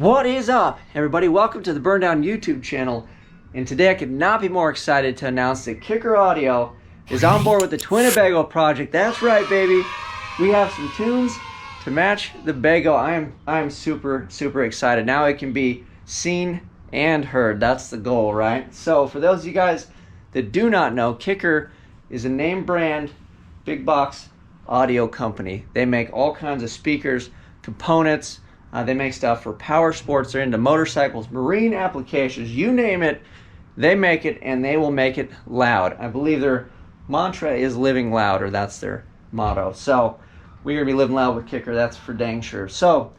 What is up, everybody? Welcome to the Burndown YouTube channel. And today I could not be more excited to announce that Kicker Audio is on board with the Twinnebago project. That's right, baby. We have some tunes to match the Bago. I am super excited. Now it can be seen and heard. That's the goal, right? So for those of you guys that do not know, Kicker is a name brand big box audio company. They make all kinds of speakers, components. They make stuff for power sports. They're into motorcycles, marine applications, you name it, they make it, and they will make it loud. I believe their mantra is living loud, or that's their motto. So we're going to be living loud with Kicker, that's for dang sure. So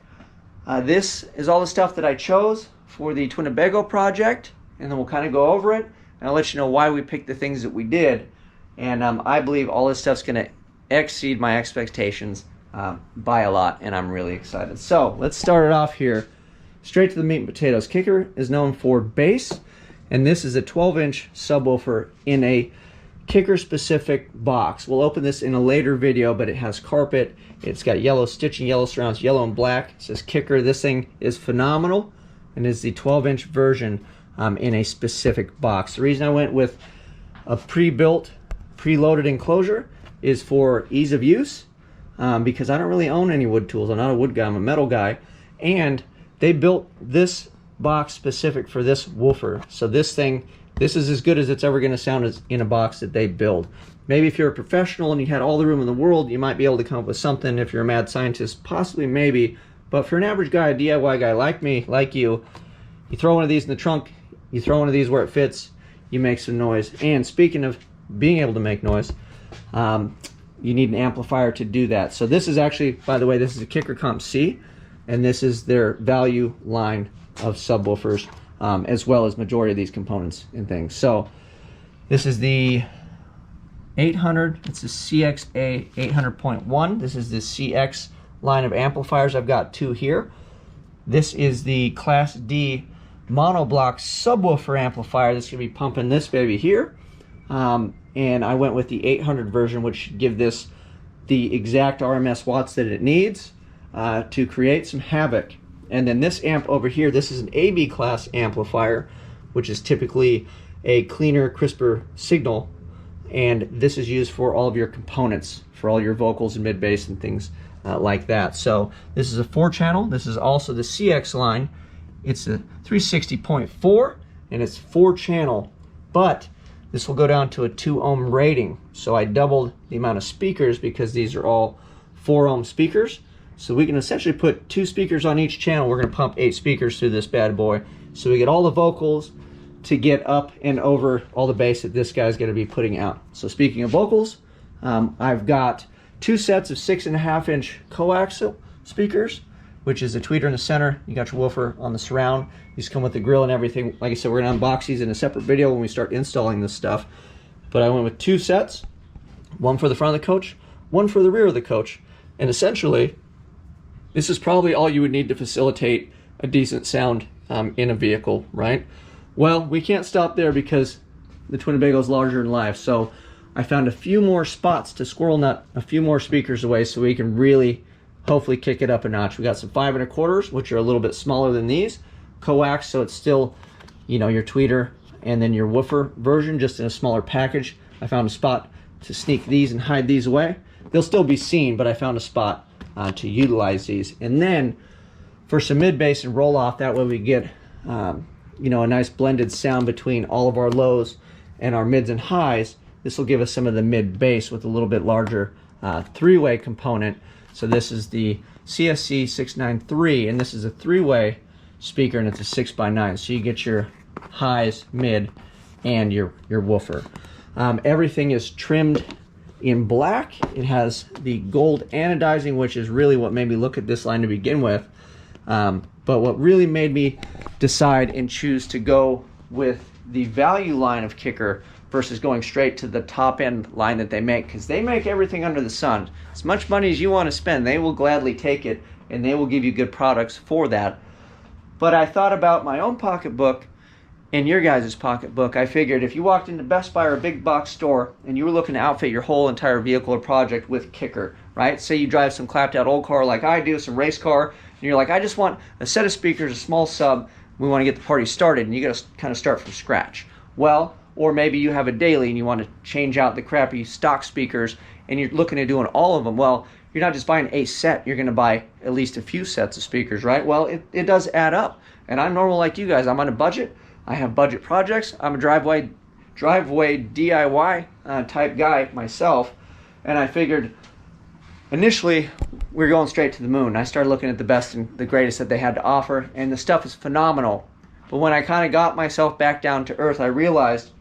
this is all the stuff that I chose for the Twinnebago project, and then we'll kind of go over it, and I'll let you know why we picked the things that we did. And I believe all this stuff's going to exceed my expectations by a lot, and I'm really excited. So let's start it off here, straight to the meat and potatoes. Kicker is known for bass, and this is a 12-inch subwoofer in a Kicker specific box. We'll open this in a later video, but it has carpet, it's got yellow stitching, yellow surrounds, yellow and black. It says Kicker. This thing is phenomenal and is the 12-inch version in a specific box. The reason I went with a pre-built, preloaded enclosure is for ease of use. Because I don't really own any wood tools. I'm not a wood guy, I'm a metal guy. And they built this box specific for this woofer. So this is as good as it's ever going to sound as in a box that they build. Maybe if you're a professional and you had all the room in the world, you might be able to come up with something. If you're a mad scientist, possibly, maybe. But for an average guy, a DIY guy like me, like you throw one of these in the trunk, you throw one of these where it fits, you make some noise. And speaking of being able to make noise, you need an amplifier to do that. So this is actually, by the way, this is a Kicker Comp C, and this is their value line of subwoofers, as well as majority of these components and things. So this is the 800, it's the CXA 800.1. This is the CX line of amplifiers. I've got two here. This is the Class D monoblock subwoofer amplifier that's gonna be pumping this baby here. And I went with the 800 version, which should give this the exact RMS watts that it needs to create some havoc. And then this amp over here, this is an AB class amplifier, which is typically a cleaner, crisper signal. And this is used for all of your components, for all your vocals and mid bass and things like that. So this is a 4-channel. This is also the CX line. It's a 360.4 and it's 4-channel, but this will go down to a 2 ohm rating. So I doubled the amount of speakers because these are all 4 ohm speakers. So we can essentially put 2 speakers on each channel. We're gonna pump 8 speakers through this bad boy. So we get all the vocals to get up and over all the bass that this guy's gonna be putting out. So speaking of vocals, I've got 2 sets of 6.5-inch coaxial speakers, which is a tweeter in the center. You got your woofer on the surround. These come with the grill and everything. Like I said, we're gonna unbox these in a separate video when we start installing this stuff. But I went with 2 sets, one for the front of the coach, one for the rear of the coach. And essentially, this is probably all you would need to facilitate a decent sound in a vehicle, right? Well, we can't stop there because the Twinnebago is larger than life. So I found a few more spots to squirrel nut a few more speakers away so we can really hopefully kick it up a notch. We got some 5 1/4s, which are a little bit smaller than these. Coax, so it's still, you know, your tweeter and then your woofer version, just in a smaller package. I found a spot to sneak these and hide these away. They'll still be seen, but I found a spot to utilize these. And then for some mid bass and roll off, that way we get, you know, a nice blended sound between all of our lows and our mids and highs. This will give us some of the mid bass with a little bit larger 3-way component. So this is the CSC 693, and this is a 3-way speaker, and it's a 6x9. So you get your highs, mid, and your woofer. Everything is trimmed in black. It has the gold anodizing, which is really what made me look at this line to begin with. But what really made me decide and choose to go with the value line of Kicker versus going straight to the top end line that they make, because they make everything under the sun. As much money as you want to spend, they will gladly take it, and they will give you good products for that. But I thought about my own pocketbook and your guys' pocketbook. I figured if you walked into Best Buy or a big box store and you were looking to outfit your whole entire vehicle or project with Kicker, right? Say you drive some clapped out old car like I do, some race car, and you're like, I just want a set of speakers, a small sub, we want to get the party started, and you got to kind of start from scratch. Well, or maybe you have a daily and you want to change out the crappy stock speakers and you're looking at doing all of them. Well, you're not just buying a set, you're going to buy at least a few sets of speakers, right? Well, it does add up. And I'm normal like you guys. I'm on a budget. I have budget projects. I'm a driveway DIY type guy myself. And I figured initially we were going straight to the moon. I started looking at the best and the greatest that they had to offer, and the stuff is phenomenal. But when I kind of got myself back down to earth, I realized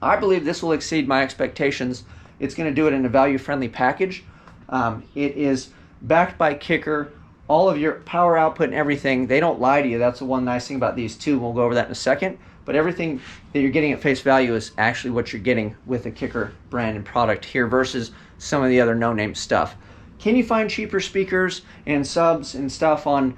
I believe this will exceed my expectations. It's going to do it in a value-friendly package. It is backed by Kicker. All of your power output and everything, they don't lie to you. That's the one nice thing about these two. We'll go over that in a second. But everything that you're getting at face value is actually what you're getting with a Kicker brand and product here versus some of the other no-name stuff. Can you find cheaper speakers and subs and stuff on,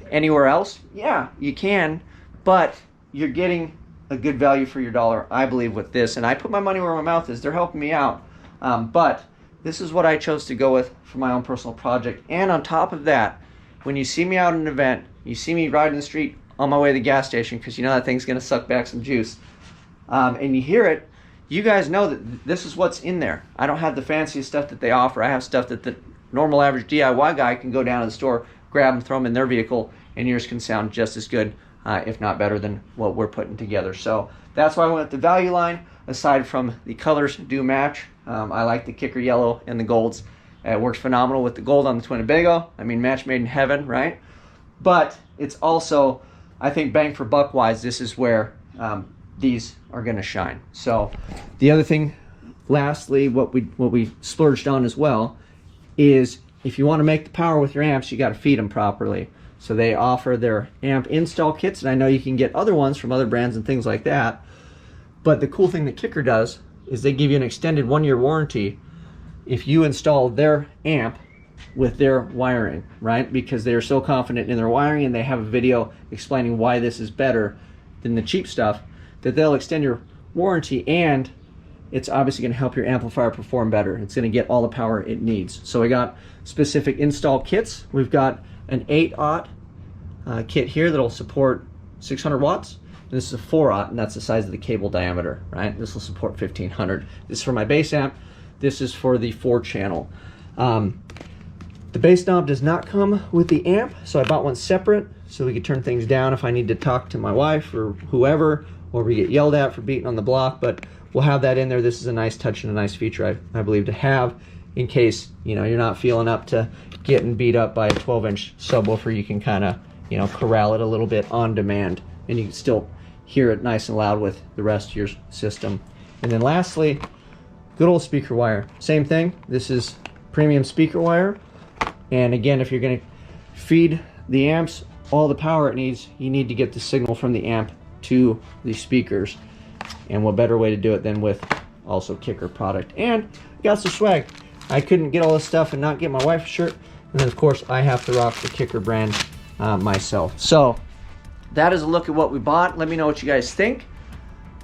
anywhere else? Yeah, you can, but you're getting a good value for your dollar, I believe, with this. And I put my money where my mouth is. They're helping me out. But this is what I chose to go with for my own personal project. And on top of that, when you see me out at an event, you see me riding the street on my way to the gas station, because you know that thing's going to suck back some juice, and you hear it, you guys know that this is what's in there. I don't have the fanciest stuff that they offer. I have stuff that the normal average DIY guy can go down to the store, grab them, throw them in their vehicle, and yours can sound just as good, if not better than what we're putting together. So that's why I went with the value line. Aside from the colors do match, I like the Kicker yellow and the golds. It works phenomenal with the gold on the Twinnebago. I mean, match made in heaven, right? But it's also, I think, bang for buck wise, this is where these are going to shine. So the other thing, lastly, what we splurged on as well is if you want to make the power with your amps, you got to feed them properly. So they offer their amp install kits, and I know you can get other ones from other brands and things like that. But the cool thing that Kicker does is they give you an extended 1-year warranty if you install their amp with their wiring, right? Because they are so confident in their wiring, and they have a video explaining why this is better than the cheap stuff, that they'll extend your warranty, and it's obviously going to help your amplifier perform better. It's going to get all the power it needs. So we got specific install kits. We've got an 8-aught kit here that'll support 600 watts. This is a 4-aught, and that's the size of the cable diameter, right? This will support 1500. This is for my bass amp. This is for the 4-channel. The bass knob does not come with the amp, so I bought one separate so we could turn things down if I need to talk to my wife or whoever, or we get yelled at for beating on the block, but we'll have that in there. This is a nice touch and a nice feature, I believe, to have in case you're not feeling up to getting beat up by a 12-inch subwoofer. You can kind of corral it a little bit on demand, and you can still hear it nice and loud with the rest of your system. And then lastly, good old speaker wire. Same thing. This is premium speaker wire, and again, if you're going to feed the amps all the power it needs, you need to get the signal from the amp to the speakers, and what better way to do it than with also Kicker product. And got some swag. I couldn't get all this stuff and not get my wife a shirt, and then of course I have to rock the Kicker brand myself. So that is a look at what we bought. Let me know what you guys think.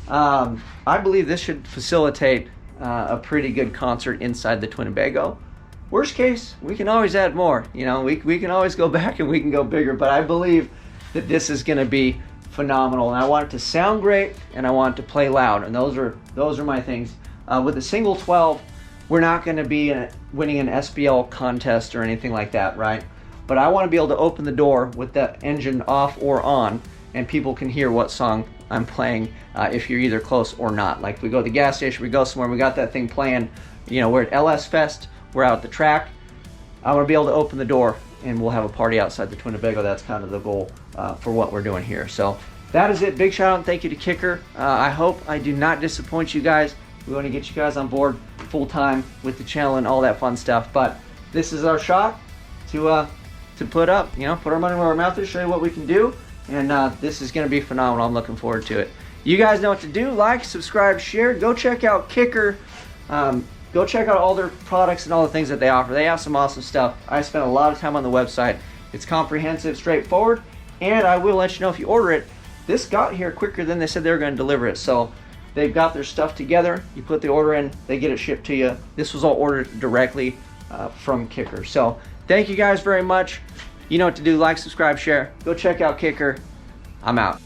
I believe this should facilitate a pretty good concert inside the Twinnebago. Worst case, we can always add more. We can always go back and we can go bigger, but I believe that this is going to be phenomenal, and I want it to sound great, and I want it to play loud, and those are my things. With a single 12, we're not going to be winning an SBL contest or anything like that, right? But I want to be able to open the door with the engine off or on, and people can hear what song I'm playing if you're either close or not. Like, we go to the gas station, we go somewhere, we got that thing playing, we're at LS Fest, we're out at the track. I want to be able to open the door, and we'll have a party outside the Twinnebago. That's kind of the goal for what we're doing here. So that is it. Big shout out and thank you to Kicker. I hope I do not disappoint you guys. We want to get you guys on board full time with the channel and all that fun stuff. But this is our shot to put up, put our money where our mouth is, show you what we can do. And this is going to be phenomenal. I'm looking forward to it. You guys know what to do. Like, subscribe, share. Go check out Kicker. Go check out all their products and all the things that they offer. They have some awesome stuff. I spent a lot of time on the website. It's comprehensive, straightforward, and I will let you know if you order it. This got here quicker than they said they were going to deliver it. So they've got their stuff together. You put the order in, they get it shipped to you. This was all ordered directly from Kicker. So thank you guys very much. You know what to do. Like, subscribe, share. Go check out Kicker. I'm out.